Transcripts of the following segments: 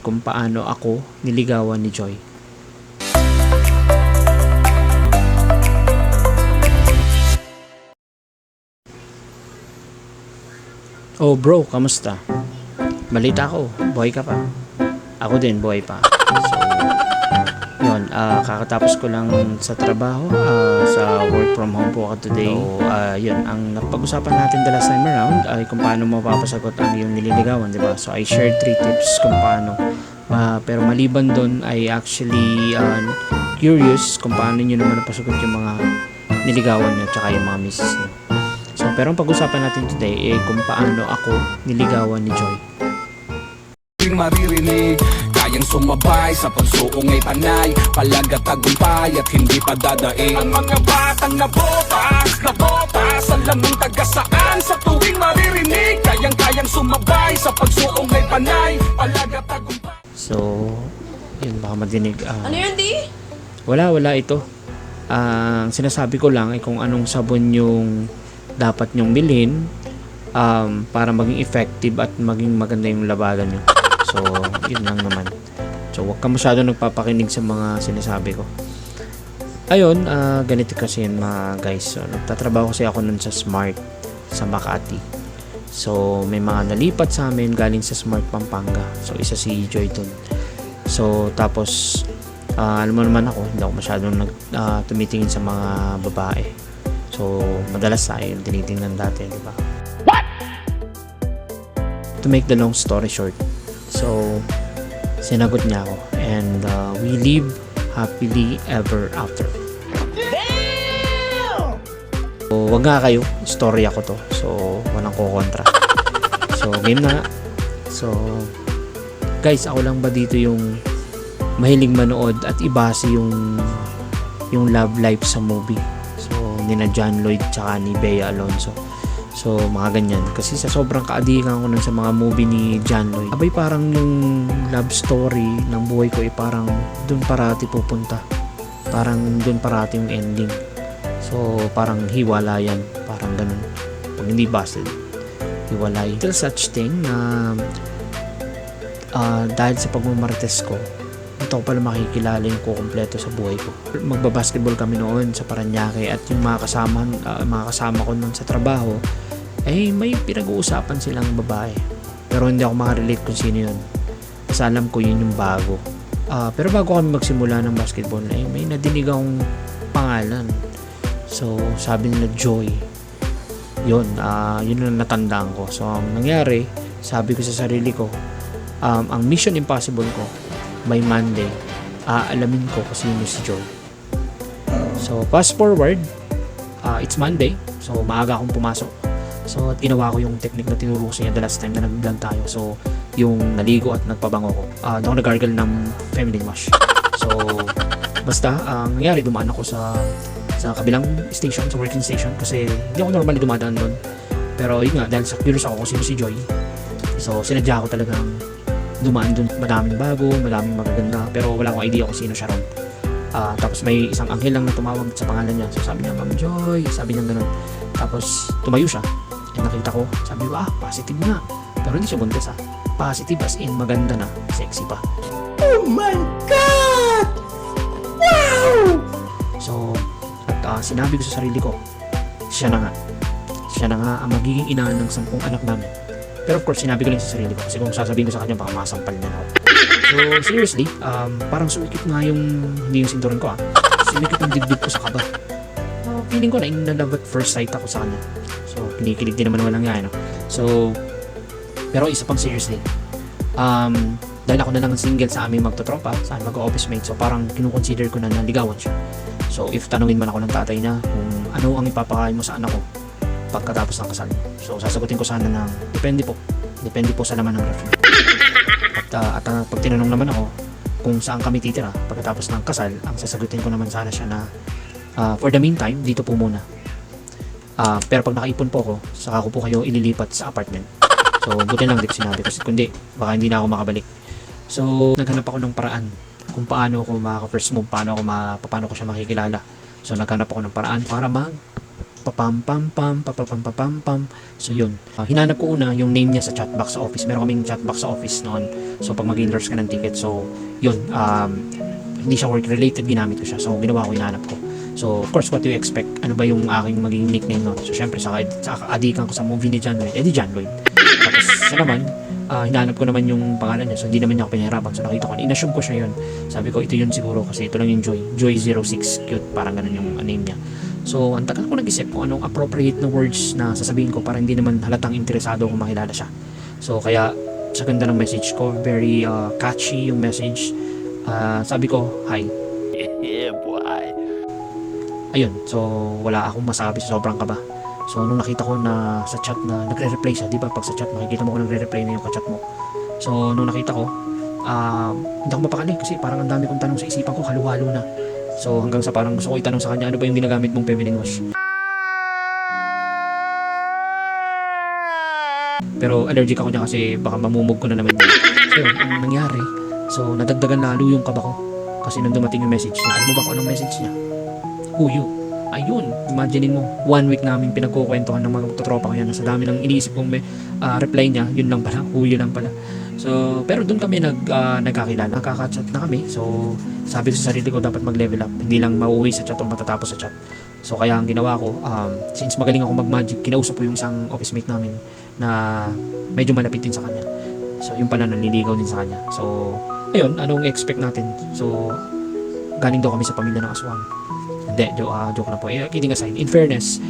Kung paano ako niligawan ni Joy. Oh bro, kamusta? Balita ko, buhay ka pa. Ako din, buhay pa. So, yun, kakatapos ko lang sa trabaho, sa work from home po ako today. So, yun, ang napag-usapan natin the last time around ay kung paano mapapasagot ang iyong nililigawan, di ba? So, I shared 3 tips kung paano. Pero maliban doon, ay actually curious kung paano nyo naman napasagot yung mga niligawan nyo tsaka yung mga misis nyo. So, pero ang pag-usapan natin today ay kung paano ako niligawan ni Joy. Maririnig, kayang sumabay sa pagsuong ay panay, palagat tagumpay at hindi pa dadaig. Ang mga batang nabotas ang lamang tagasaan sa tuwing maririnig, kayang sumabay sa pagsuong ay panay, palagat tagumpay. So, yun, baka madinig. Ano yun, Di? Wala ito. Ang sinasabi ko lang ay kung anong sabon yung dapat nyong bilhin para maging effective at maging maganda yung labagan nyo. So, yun lang naman. So, wag ka masyado nagpapakinig sa mga sinasabi ko. Ayun, ganito kasi yun mga guys. So, nagtatrabaho kasi ako nun sa Smart sa Makati. So, may mga nalipat sa amin galing sa Smart Pampanga. So, isa si Joy dun. So, tapos alam mo naman ako, hindi ako masyadong tumitingin sa mga babae. So, madalas tayo yung tinitingnan dati, di ba? What? To make the long story short, so, sinagot niya ako and we live happily ever after. Damn! So, wag nga kayo, story ako to. So, walang kukontra. So, game na nga. So, guys, ako lang ba dito yung mahilig manood at ibase yung love life sa movie? So, nina John Lloyd tsaka ni Bea Alonzo. So, mga ganyan. Kasi sa sobrang kaadikan ko nun sa mga movie ni John Lloyd, abay parang yung love story ng buhay ko ay parang dun parati pupunta. Parang dun parati yung ending. So, parang hiwalayan. Parang ganun. Pag hindi busted, hiwalay. Till such thing na dahil sa pagmamarites ko, ito ko pala makikilala yung kukumpleto sa buhay ko. Magbabasketball kami noon sa Paranaque at yung mga kasama ko noon sa trabaho ay may pinag-uusapan silang babae. Pero hindi ako makarelate kung sino yun. Kasi alam ko yun yung bago. Pero bago kami magsimula ng basketball ay may nadinig akong pangalan. So sabi nila Joy. Yun ang natandaan ko. So ang nangyari, sabi ko sa sarili ko, ang mission impossible ko by Monday, alamin ko kung sino si Joy. So, fast forward, it's Monday. So, maaga akong pumasok. So, at ginawa ko yung technique na tinuro ko sa inyo the last time na nag-vlog tayo. So, yung naligo at nagpabango ko. Doon ako nag-gargle ng feminine wash. So, basta, ang nangyari, dumaan ako sa kabilang station, sa working station. Kasi, hindi ako normally dumadaan doon. Pero, yun nga, dahil sa curious ako kung sino si Joy. So, sinadya ko talagang dumaan dun, madaming bago, madaming magaganda, pero wala akong idea kung sino siya ron. Tapos may isang anghel lang na tumawag sa pangalan niya. So sabi niya, Ma'am Joy, sabi niya ganun. Tapos tumayo siya, and nakita ko, sabi ko, positive na. Pero hindi siya buntis positive as in maganda na, sexy pa. Oh my God! Wow! So, at sinabi ko sa sarili ko, siya na nga ang magiging ina ng 10 anak namin. Pero of course, sinabi ko lang sa sarili ko kasi kung sasabihin ko sa kanya, baka masampal niya na ako. So, seriously, parang sumikip nga hindi yung sinturon ko sumikip yung dibdib ko sa kaba. Feeling ko na in love at first sight ako sa kanya. So, kinikilig din naman walang nga, So, pero isa pang seriously, dahil ako na lang single sa aming magtotropa, sa aming mag-office mate, so parang kinukonsider ko na naligawan siya. So, if tanungin man ako ng tatay niya kung ano ang ipapakain mo sa anak ko pagkatapos ng kasal. So, sasagutin ko sana ng depende po sa laman ng ref. At pag tinanong naman ako kung saan kami titira pagkatapos ng kasal, ang sasagutin ko naman sana siya na for the meantime, dito po muna. Pero pag nakaipon po ako, saka ko po kayo ililipat sa apartment. So, buti lang di ko sinabi kasi kundi baka hindi na ako makabalik. So, naghanap ako ng paraan kung paano ako makaka-first move, paano ko siya makikilala. So, naghanap ako ng paraan para papam pam pam papapam papam pam. So yun, hinanap ko una yung name niya sa chatbox sa office. Meron kaming chatbox sa office noon. So pag mag-endorse ka ng ticket, so yun, hindi siya work related, ginamit ko siya. So ginawa ko, hinanap ko. So of course, what do you expect? Ano ba yung aking magiging nickname noon? So syempre sa adikan ko sa movie ni John Lloyd, di John Lloyd. Tapos siya naman, hinanap ko naman yung pangalan niya. So hindi naman niya ako pinahirapan. So nakita ko, inassume ko siya yun. Sabi ko, ito yun siguro kasi ito lang yung Joy06, cute, parang ganun yung name niya. So ang tagal ko nag-isip kung anong appropriate na words na sasabihin ko para hindi naman halatang interesado kung makilala siya. So kaya sa ganda ng message ko, very catchy yung message. Sabi ko, hi. Yeah, boy. Ayun, so wala akong masabi sa sobrang kaba. So nung nakita ko na sa chat na nagre-reply siya, di ba pag sa chat makikita mo kung nagre-reply na yung kachat mo. So nung nakita ko, hindi ako mapakali kasi parang ang dami kong tanong sa isipan ko, halo-halo na. So hanggang sa parang gusto ko itanong sa kanya, ano ba yung ginagamit mong feminine wash? Pero allergic ako niya kasi baka mamumog ko na naman yun. So yun, ang nangyari, so nadagdagan lalo yung kaba ko. Kasi nung dumating yung message niya, alam mo ba kung anong message niya? Huyo. Ayun, imaginein mo, 1 week namin pinagkukwentuhan ng mga magtotropa ko yan. Sa dami ng iniisip kong reply niya, yun lang pala, huyo lang pala. So, pero doon kami nagkakilala, nakaka-chat na kami. So, sabi ko sa sarili ko, dapat mag-level up. Hindi lang mauwi sa chat o matatapos sa chat. So, kaya ang ginawa ko, since magaling ako mag-magic, kinausap ko yung isang office mate namin na medyo malapit din sa kanya. So, yung pala nanliligaw din sa kanya. So, ayun, anong expect natin? So, galing daw kami sa pamilya ng aswang. Hindi, joke na po. Kidding aside, in fairness,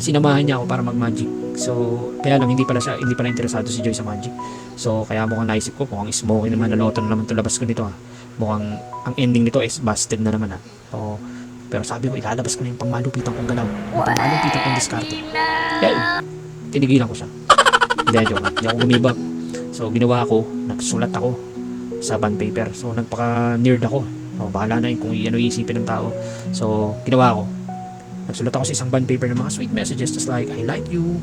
sinamahan niya ako para mag-magic. So, kaya lang hindi pala interesado si Joy sa magic. So, kaya mukhang naisip ko, mukhang smoky naman, naloto na naman ito labas ko nito ha. Mukhang, ang ending nito is busted na naman ha. So, pero sabi ko, ilalabas ko na yung pangmalupitan kong galaw. Yung pangmalupitan kong diskarte. Kaya yun, tinigilan ko siya. Hindi, joke na. Hindi ako gumibab. So, ginawa ko, nagsulat ako sa bond paper. So, nagpaka-nerd ako. So, bahala na yun kung ano iisipin ng tao. So, ginawa ko. Nagsulat ako sa isang bond paper ng mga sweet messages just like, I like you,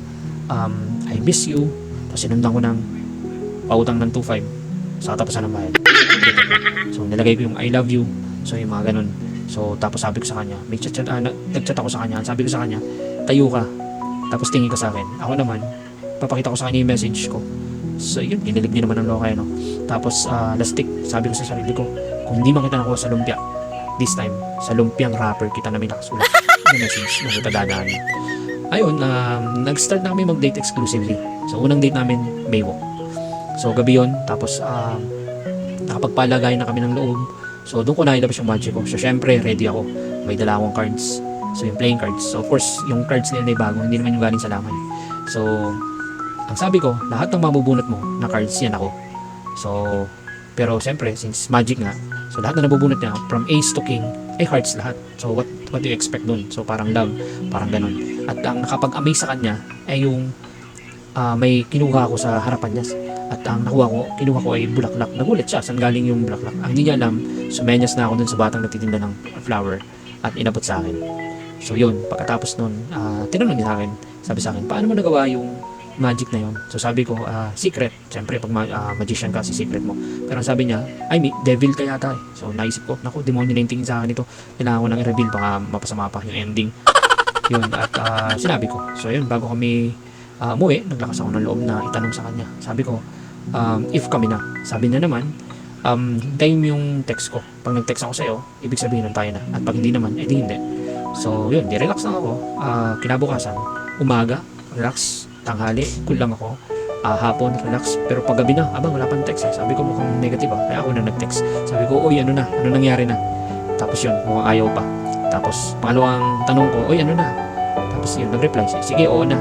I miss you. Tapos sinundan ko ng pautang ng 2.5 sa katapusan ng bayan. So, nilagay ko yung I love you. So, yung mga ganun. So, tapos sabi ko sa kanya, nag-chat ako sa kanya. Sabi ko sa kanya, tayo ka. Tapos tingin ka sa akin. Ako naman, papakita ko sa kanya yung message ko. So, yun, inilig niya naman ng lokay, no? Tapos, lastik, sabi ko sa sarili ko, kung hindi man kita nakuha sa lumpia, this time, sa lumpiang wrapper kita namin nakasulat yung message na kitadadaan. Ayun, nag-start na kami mag-date exclusively. So, unang date namin, Baywalk. So, gabi yun, tapos, nakapagpalagay na kami ng loob. So, doon ko nailabas yung magic ko. So, syempre, ready ako. May dala akong cards. So, yung playing cards. So, of course, yung cards nila ay bago. Hindi naman yung galing sa laman. So, ang sabi ko, lahat ng mabubunot mo na cards, yan ako. So, pero syempre, since magic nga, so lahat na nabubunot niya, from ace to king, ay hearts lahat. So, what do you expect dun? So, parang love, parang ganun. At ang nakapag-amaze sa kanya, ay yung may kinuha ko sa harapan niya. At ang kinuha ko ay bulaklak. Nagulat siya, saan galing yung bulaklak. Ang hindi niya alam, sumenyas na ako dun sa batang nagtitinda ng flower at inabot sa akin. So, yun, pagkatapos nun, tinanong niya sa akin, sabi sa akin, paano mo nagawa yung magic na yun? So sabi ko, secret. Siyempre, pag magician ka, si secret mo. Pero sabi niya, devil ka yata eh. So naisip ko, naku, demonyo na yung tingin sa akin ito. Kailangan ko nang i-reveal, baka mapasama pa yung ending. Yun, at sinabi ko. So yun, bago kami umuwi, naglakas ako ng loob na itanong sa kanya. Sabi ko, if kami na. Sabi niya naman, hintayin mo yung text ko. Pag nag-text ako sa'yo, ibig sabihin nun tayo na. At pag hindi naman, edi hindi. So yun, di-relax lang ako. Kinabukasan, umaga, relax. Tanghali, cool lang ako. Hapon, relax. Pero pag gabi na, wala pang text eh. Sabi ko mukhang negative Kaya ako na nag-text. Sabi ko, oy, ano na? Ano nangyari na? Tapos yun, mukhang ayaw pa. Tapos, pangalawang tanong ko, oy, ano na? Tapos yun, nag-reply siya. Sige, oo na.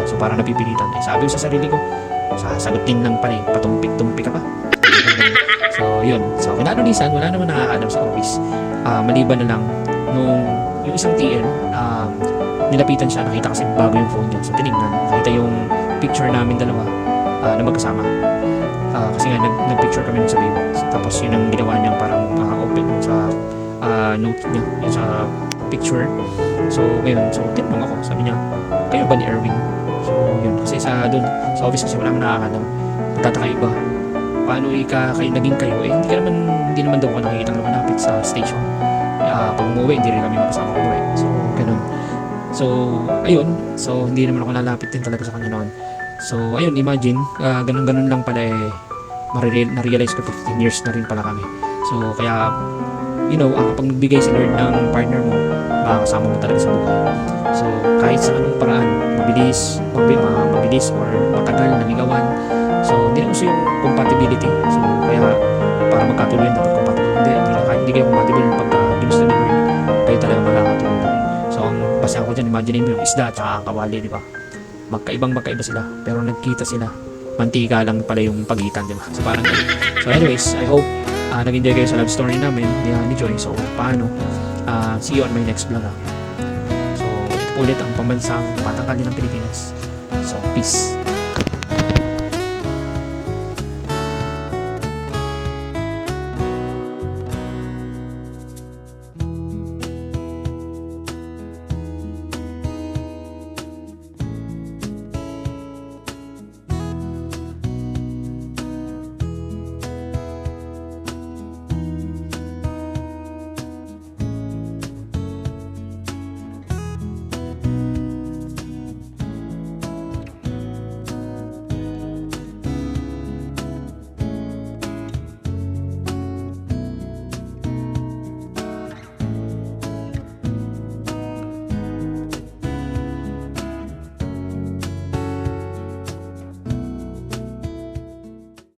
So, parang napipilitan. Sabi ko sa sarili ko, sasagutin lang pala patumpik-tumpik ka pa. So, yun. So, kinalulisan, wala naman nakakaalam sa office. Maliban na lang, nung yung isang TL, nilapitan siya, nakita kasi bago yung phone niya. So, tinignan. Nakita yung picture namin dalawa na magkasama. Kasi nga, nag-picture kami nun sa Baywalk. Tapos, yun ang ginawa niya parang open sa note niya, yung sa picture. So, ngayon, tinanong ako. Sabi niya, kayo ba ni Erwin? So, yun. Kasi sa office kasi wala man nakakalam. Magtataka iba. Paano kayo naging kayo? Hindi naman daw ako nakikita na malapit sa station. Pag umuwi, hindi rin kami makasama umuwi. So, ganun. So, ayun. So, hindi naman ako lalapit din talaga sa kanya noon. So, ayun, imagine, ganun-ganun lang pala eh, na-realize ko 15 years na rin pala kami. So, kaya, kapag nagbigay si Lord ng partner mo, makakasama mo talaga sa buhay. So, kahit sa anong paraan, mabilis or matagal na ligawan. So, hindi na uso yung compatibility. So, kaya, para magkatuloy dapat compatible. Hindi kayo compatible pagka ginusto ni Lord, kayo talaga magkakatuloy. So, ang basta ko dyan, imagine mo yung isda at saka ang kawali, di ba? Magkaiba sila, pero nagkita sila. Mantika lang pala yung pagitan, di ba? So, parang ganun. So, anyways, I hope nag-enjoy kayo sa love story namin ni Joy. So, paano? See you on my next vlog. So, ito po ulit ang pambansang patangkalin ng Pilipinas. So, peace.